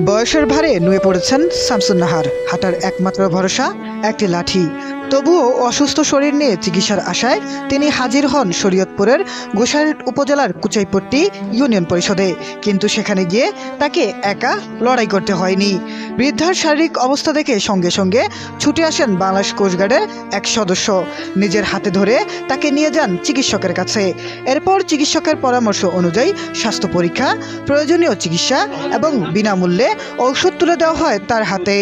বয়সের ভারে নুয়ে পড়েছেন শামসুন নাহার। হাঁটার একমাত্র ভরসা একটি লাঠি। তবুও অসুস্থ শরীর নিয়ে চিকিৎসার আশায় তিনি হাজির হন শরীয়তপুরের গোসাইরহাট উপজেলার কুচাইপট্টি ইউনিয়ন পরিষদে। কিন্তু সেখানে গিয়ে তাকে একা লড়াই করতে হয়নি। বৃদ্ধার শারীরিক অবস্থা দেখে সঙ্গে সঙ্গে ছুটে আসেন বাংলাদেশ কোস্টগার্ডের এক সদস্য। নিজের হাতে ধরে তাকে নিয়ে যান চিকিৎসকের কাছে। এরপর চিকিৎসকের পরামর্শ অনুযায়ী স্বাস্থ্য পরীক্ষা, প্রয়োজনীয় চিকিৎসা এবং বিনামূল্যে ঔষধ তুলে দেওয়া হয় তার হাতে।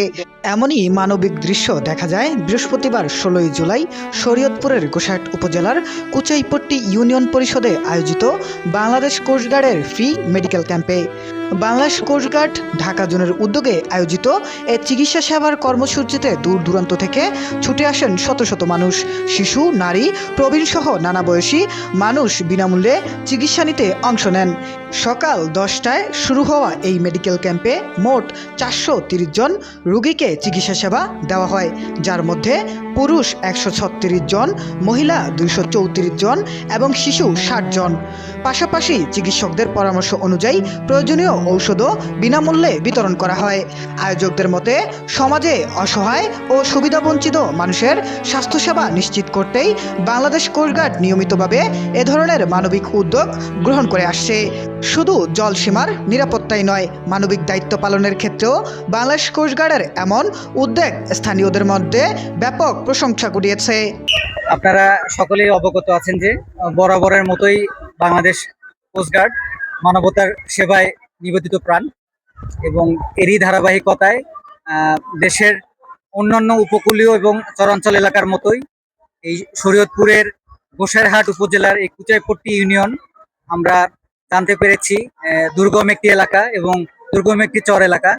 এমনই মানবিক দৃশ্য দেখা যায় বৃহস্পতিবার 16 জুলাই শরীয়তপুরের গোসাইরহাট উপজেলার কুচাইপট্টি ইউনিয়ন পরিষদে আয়োজিত বাংলাদেশ কোস্টগার্ডের ফ্রি মেডিকেল ক্যাম্পে। বাংলাদেশ কোস্টগার্ড ঢাকা জোনের উদ্যোগে আয়োজিত এই চিকিৎসা সেবার কর্মসূচিতে দূর দূরান্ত থেকে ছুটে আসেন শত শত মানুষ। শিশু, নারী, প্রবীণসহ নানা বয়সী মানুষ বিনামূল্যে চিকিৎসা নিতে অংশ নেন। সকাল 10টায় শুরু হওয়া এই মেডিকেল ক্যাম্পে মোট 430 জন রোগীকে চিকিৎসা সেবা দেওয়া হয়, যার মধ্যে পুরুষ 136 জন, মহিলা 234 জন এবং শিশু 60 জন। পাশাপাশি চিকিৎসকদের পরামর্শ অনুযায়ী প্রয়োজনীয় ঔষধও বিনামূল্যে বিতরণ করা হয়। আয়োজকদের মতে সমাজে অসহায় ও সুবিধাবঞ্চিত মানুষের স্বাস্থ্যসেবা নিশ্চিত করতেই বাংলাদেশ কোস্টগার্ড নিয়মিতভাবে এ ধরনের মানবিক উদ্যোগ গ্রহণ করে আসছে। শুধু জলসীমার নিরাপত্তাই নয়, মানবিক দায়িত্ব পালনের ক্ষেত্রেও বাংলাদেশ কোস্টগার্ডের এমন উদ্যোগ স্থানীয়দের মধ্যে ব্যাপক প্রশংসা কুড়িয়েছে। আপনারা সকলেই অবগত আছেন যে বরাবরের মতোই বাংলাদেশ কোস্টগার্ড মানবতার সেবায় নিবেদিত প্রাণ, এবং এরই ধারাবাহিকতায় দেশের অন্যান্য উপকূলীয় এবং চরাঞ্চল এলাকার মতোই এই শরীয়তপুরের গোসাইরহাট উপজেলার এই কুচাইপট্টি ইউনিয়ন আমরা জানতে পেরেছি দুর্গম একটি এলাকা এবং দুর্গম একটি চর এলাকা।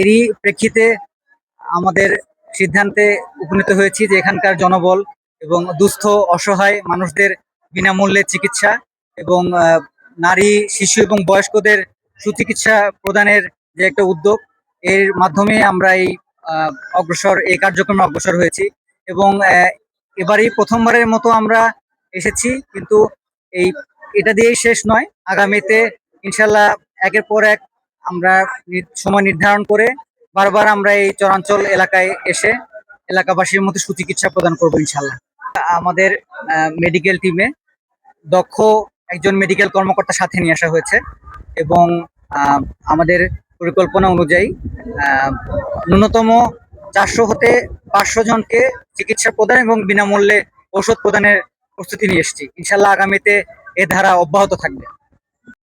এরই প্রেক্ষিতে আমাদের সিদ্ধান্তে উপনীত হয়েছি যে এখানকার জনবল এবং দুস্থ অসহায় মানুষদের বিনামূল্যে চিকিৎসা এবং নারী, শিশু এবং বয়স্কদের সুচিকিৎসা প্রদানের যে একটা উদ্যোগ, এর মাধ্যমে আমরা এই কার্যক্রমে অগ্রসর হয়েছি। এবং এবারই প্রথমবারের মতো আমরা এসেছি, কিন্তু এটা দিয়েই শেষ নয়। আগামীতে ইনশাল্লাহ একের পর এক আমরা সময় নির্ধারণ করে বারবার আমরা এই চরাঞ্চল এলাকায় এসে এলাকাবাসীর মধ্যে সুচিকিৎসা প্রদান করবো ইনশাল্লাহ। আমাদের মেডিকেল টিমে দক্ষ একজন মেডিকেল কর্মকর্তা সাথে নিয়ে আসা হয়েছে, এবং আমাদের পরিকল্পনা অনুযায়ী ন্যূনতম 400 হতে 500 জনকে চিকিৎসা প্রদান এবং বিনামূল্যে ঔষধ প্রদানের প্রস্তুতি নিয়ে এসেছি। ইনশাল্লাহ আগামীতে এ ধারা অব্যাহত থাকবে।